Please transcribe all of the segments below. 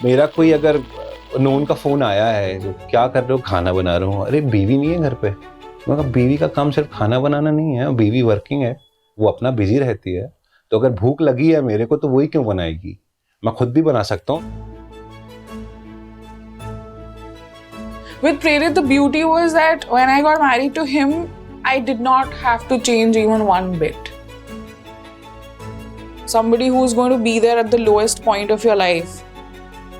मेरा कोई अगर नोन का फोन आया है जो क्या कर रहे हो, खाना बना रहा हूँ, अरे बीवी नहीं है घर पे। मैं कहा बीवी का काम सिर्फ खाना बनाना नहीं है, बीवी वर्किंग है, वो अपना बिजी रहती है, तो अगर भूख लगी है मेरे को तो वही क्यों बनाएगी, मैं खुद भी बना सकता हूँ। With Prerit, the beauty was that when I got married to him, I did not have to change even one bit. Somebody who's going to be there at the lowest point of your life,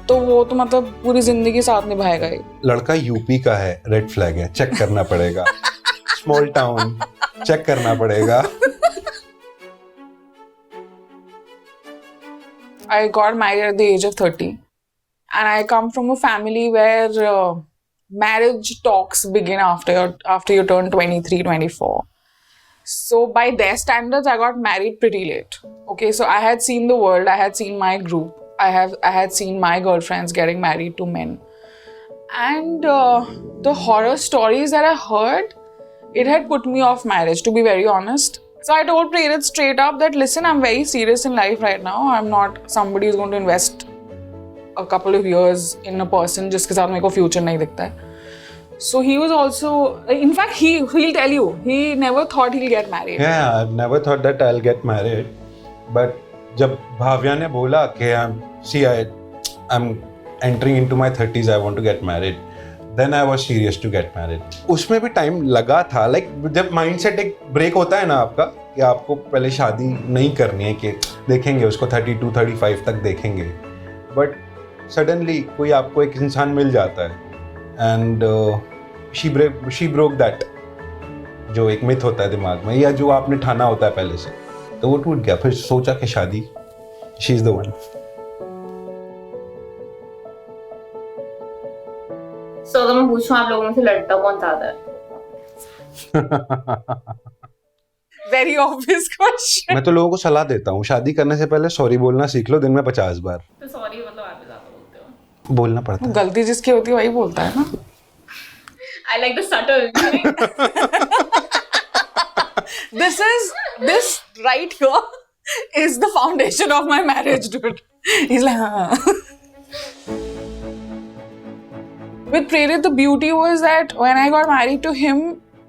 तो वो तो मतलब पूरी जिंदगी साथ निभाएगा ही। लड़का UP का है, रेड फ्लैग है, चेक करना पड़ेगा। स्मॉल टाउन, चेक करना पड़ेगा। I got married at the age of 30, and I come from a family where marriage talks begin after you turn 23, 24. So by their standards, I got married pretty late. Okay, so I had seen the world, I had seen my group, I had seen my girlfriends getting married to men, and the horror stories that I heard, it had put me off marriage, to be very honest. So I told Prerit straight up that, listen, I'm very serious in life right now. I'm not somebody who's going to invest a couple of years in a person जिसके साथ मेरे को future नहीं दिखता है. So he was also, in fact, he'll tell you, he never thought he'll get married. Yeah, I've never thought that I'll get married. But जब भाव्या ने बोला कि I'm entering into my 30s, I want to get married. Then I was serious to get married. उसमें भी time लगा था, जब mindset एक ब्रेक होता है ना आपका, कि आपको पहले शादी नहीं करनी है, कि देखेंगे उसको 32, 35 तक देखेंगे, बट सडनली कोई आपको एक इंसान मिल जाता है, एंड शी ब्रोक दैट, जो एक मिथ होता है दिमाग में, या जो आपने ठाना होता है पहले से, तो वो टूट गया। फिर सोचा कि शादी, she is the one. So, अगर मैं पूछूं आप लोगों में से लड़ता कौन ज्यादा है? Very obvious question. मैं तो लोगों को सलाह देता हूँ, शादी करने से पहले सॉरी बोलना सीख लो दिन में 50 बार। तो सॉरी मतलब आप ज्यादा बोलते हो? बोलना पड़ता है। गलती जिसकी होती है वही बोलता है ना। I like the subtle. This right here is the foundation of my marriage, dude. He's like, With Prerit, the beauty was that when I got married to him,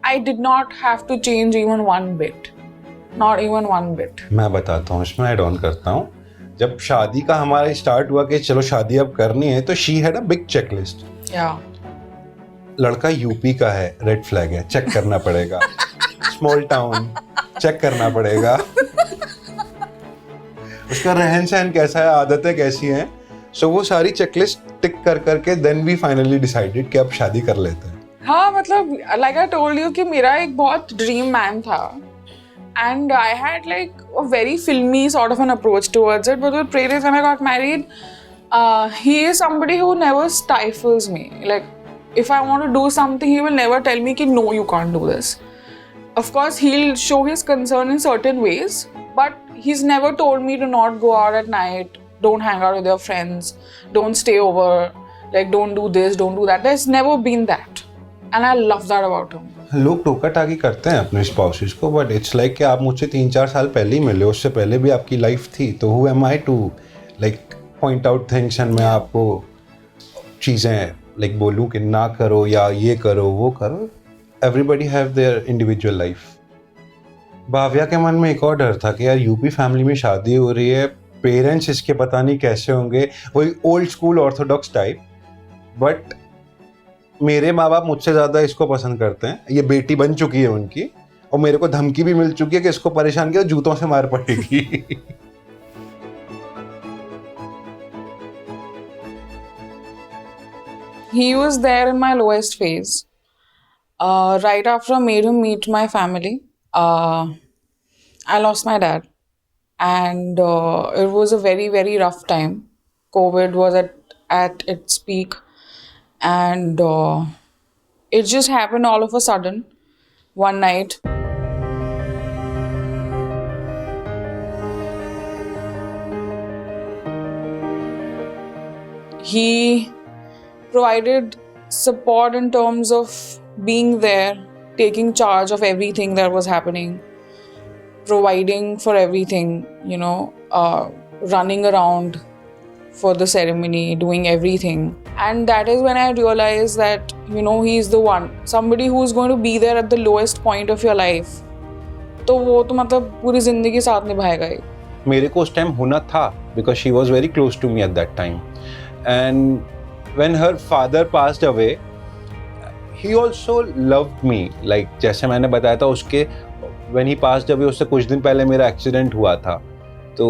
I did not have to change even one bit. Not even one bit. मैं बताता हूँ, इसमें add on करता हूँ। जब शादी का हमारा स्टार्ट हुआ कि चलो शादी अब करनी है, तो she had a big checklist. Yeah. लड़का यूपी का है, रेड फ्लैग है, चेक करना पड़ेगा। स्मॉल टाउन, चेक करना पड़ेगा। उसका रहन सहन कैसा है, आदतें कैसी हैं, सो वो सारी चेकलिस्ट टिक कर करके देन वी फाइनली डिसाइडेड कि अब शादी कर लेते हैं। हाँ, मतलब like I told you कि मेरा एक बहुत ड्रीम मैन था, and I had like a very filmy sort of an approach towards it. But with Prerit, when I got married, he is somebody who never stifles me. Like, if I want to do something, he will never tell me कि no, you can't do this. Of course, he'll show his concern in certain ways, but he's never told me to not go out at night, don't hang out with your friends, don't stay over, like don't do this, don't do that. There's never been that. And I love that about him. लोग टोका टाकी करते हैं अपने spouses को, but it's like कि आप मुझसे 3-4 साल पहले ही मिले, उससे पहले भी आपकी लाइफ थी, तो who am I to like point out things and मैं आपको चीज़ें लाइक बोलूँ कि ना करो या ये करो वो करो। Everybody have their individual life. Bhavya के मन में एक और डर था कि यार यूपी फैमिली में शादी हो रही है, पेरेंट्स इसके पता नहीं कैसे होंगे, वही old school Orthodox type, but मेरे माँ बाप मुझसे ज़्यादा इसको पसंद करते हैं, ये बेटी बन चुकी है उनकी, और मेरे को धमकी भी मिल चुकी है कि इसको परेशान किया जूतों से मार पड़ेगी। He was there in my lowest phase. Right after I made him meet my family, I lost my dad. And it was a very, very rough time. COVID was at its peak. And it just happened all of a sudden, one night. He provided support in terms of being there, taking charge of everything that was happening, providing for everything, running around, for the ceremony, doing everything. And that is when I realized that, you know, he is the one. Somebody who is going to be there at the lowest point of your life. तो वो तो मतलब पूरी जिंदगी साथ निभाएगा ही. मेरे को उस टाइम होना था because she was very close to me at that time. And when her father passed away, he also loved me. Like जैसे मैंने बताया था उसके when he passed away उससे कुछ दिन पहले मेरा एक्सीडेंट हुआ था. तो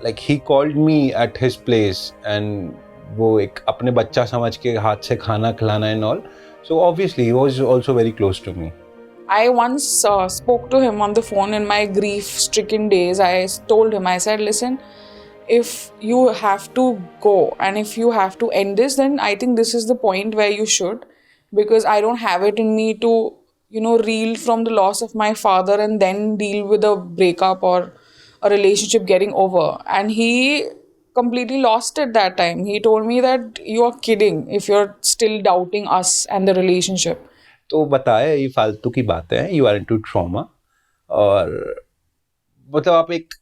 like he called me at his place and वो एक अपने बच्चा समझ के हाथ से खाना खिलाना and all. So obviously he was also very close to me. I once spoke to him on the phone in my grief-stricken days. I told him, I said, listen, if you have to go and if you have to end this, then I think this is the point where you should, because I don't have it in me to, you know, reel from the loss of my father and then deal with a breakup or a relationship getting over. And he completely lost it that time. He told me that you are kidding if you're still doubting us and the relationship. तो बताया ये फालतू की बातें हैं, you are into trauma, और मतलब आप एक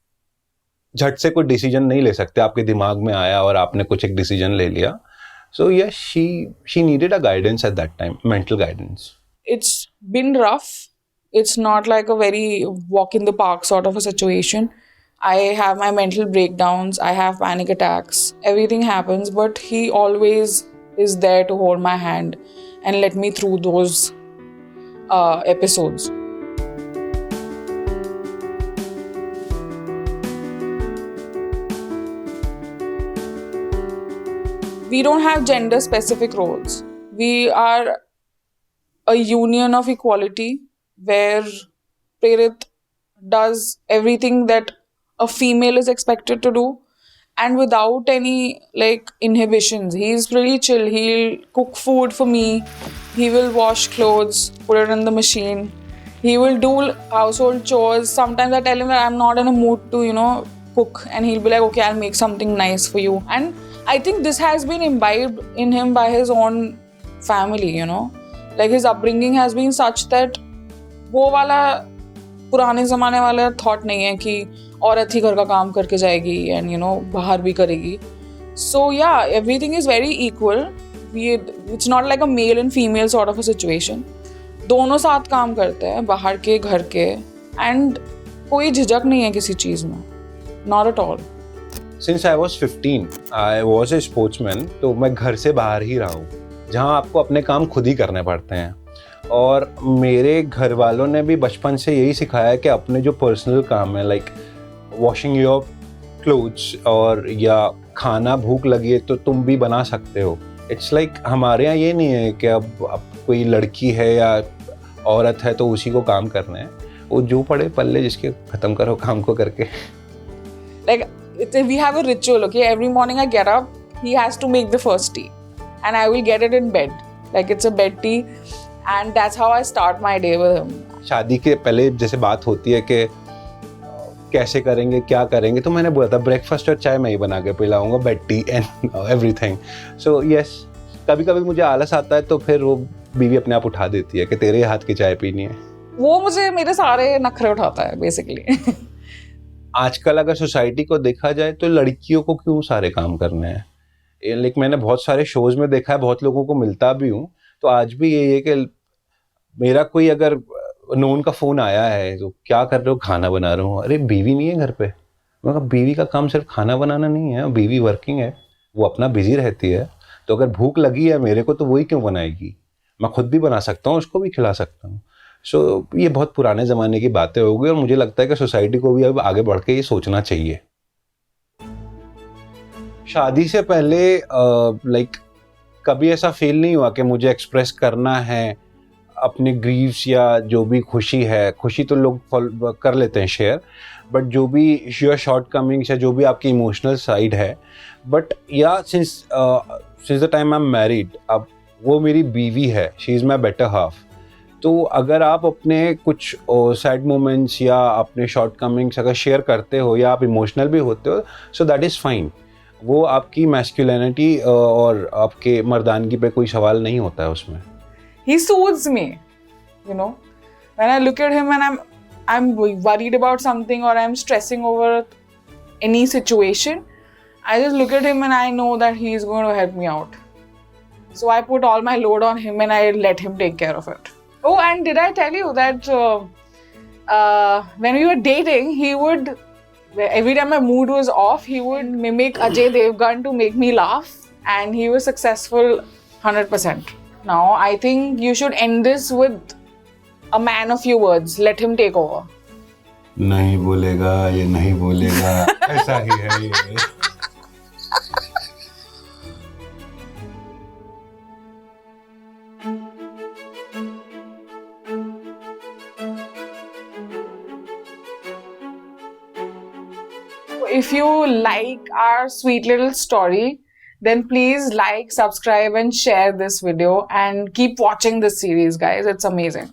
झट से कोई डिसीजन नहीं ले सकते, आपके दिमाग में आया और आपने कुछ एक डिसीजन ले लिया. So yes, she needed a guidance at that time, mental guidance. It's been rough. It's not like a very walk in the park sort of a situation. I have my mental breakdowns, I have panic attacks, everything happens, but he always is there to hold my hand and let me through those episodes. We don't have gender specific roles. We are a union of equality where Prerit does everything that a female is expected to do, and without any like inhibitions. He's pretty chill. He'll cook food for me. He will wash clothes, put it in the machine. He will do household chores. Sometimes I tell him that I'm not in a mood to, you know, cook, and he'll be like, okay, I'll make something nice for you. And I think this has been imbibed in him by his own family, you know. Like his upbringing has been such that वो वाला पुराने ज़माने वाला thought नहीं है कि औरत ही घर का काम करके जाएगी and you know बाहर भी करेगी. So yeah, everything is very equal. It's not like a male and female sort of a situation. दोनों साथ काम करते हैं, बाहर के घर के, and कोई झिझक नहीं है किसी चीज़ में. Not at all. Since I was 15, I was a sportsman. तो मैं घर से बाहर ही रहा हूँ, जहाँ आपको अपने काम खुद ही करने पड़ते हैं. और मेरे घर वालों ने भी बचपन से यही सिखाया कि अपने जो पर्सनल काम है, लाइक वॉशिंग योर क्लोथ्स और या खाना भूख लगी है तो तुम भी बना सकते हो. इट्स लाइक हमारे यहाँ ये नहीं है कि अब कोई लड़की है या औरत है तो उसी को काम करना है. वो जो पड़े पल्ले जिसके ख़त्म करो काम को करके. Like we have a ritual, okay? Every morning I get up, he has to make the first tea, and I will get it in bed. Like it's a bed tea, and that's how I start my day with him. शादी के पहले जैसे बात होती है कि कैसे करेंगे, क्या करेंगे, तो मैंने बोला था ब्रेकफास्ट और चाय मैं ही बना के पिलाऊंगा, bed tea and everything. So yes, कभी कभी मुझे आलस आता है तो फिर वो बीवी अपने आप उठा देती है कि तेरे हाथ की चाय पीनी है. वो मुझे मेरे सारे नखरे उठाता है बेसिकली. आजकल अगर सोसाइटी को देखा जाए तो लड़कियों को क्यों सारे काम करने हैं. लाइक मैंने बहुत सारे शोज में देखा है, बहुत लोगों को मिलता भी हूँ, तो आज भी यही है कि मेरा कोई अगर नोन का फ़ोन आया है तो क्या कर रहे हो, खाना बना रहा हूँ. अरे बीवी नहीं है घर पे. मैं कहा बीवी का काम सिर्फ खाना बनाना नहीं है, बीवी वर्किंग है, वो अपना बिजी रहती है. तो अगर भूख लगी है मेरे को तो वही क्यों बनाएगी, मैं खुद भी बना सकता हूँ, उसको भी खिला सकता हूँ. सो ये बहुत पुराने ज़माने की बातें हो गई और मुझे लगता है कि सोसाइटी को भी अब आगे बढ़ के ये सोचना चाहिए. शादी से पहले लाइक कभी ऐसा फील नहीं हुआ कि मुझे एक्सप्रेस करना है अपने ग्रीव्स या जो भी खुशी है. खुशी तो लोग कर लेते हैं शेयर, बट जो भी योर शॉर्ट कमिंग्स या जो भी आपकी इमोशनल साइड है, बट या since the time I am married, अब वो मेरी बीवी है, she is my better half. तो अगर आप अपने कुछ सैड मोमेंट्स या अपने शॉर्ट कमिंग्स अगर शेयर करते हो या आप इमोशनल भी होते हो, सो दैट इज़ फाइन. वो आपकी मैस्कुलिनिटी और आपके मर्दानगी पे कोई सवाल नहीं होता है उसमें. He soothes me, you know. When I look at him and I'm worried about something or I'm stressing over any situation, I just look at him and I know that he's going to help me out. So I put all my load on him and I let him take care of it. Oh, and did I tell you that when we were dating, he would, every time my mood was off, he would mimic Ajay Devgan to make me laugh, and he was successful 100%. Now, I think you should end this with a man of few words. Let him take over. नहीं बोलेगा, ये नहीं बोलेगा, ऐसा ही है ये. If you like our sweet little story, then please like, subscribe and share this video and keep watching this series, guys. It's amazing.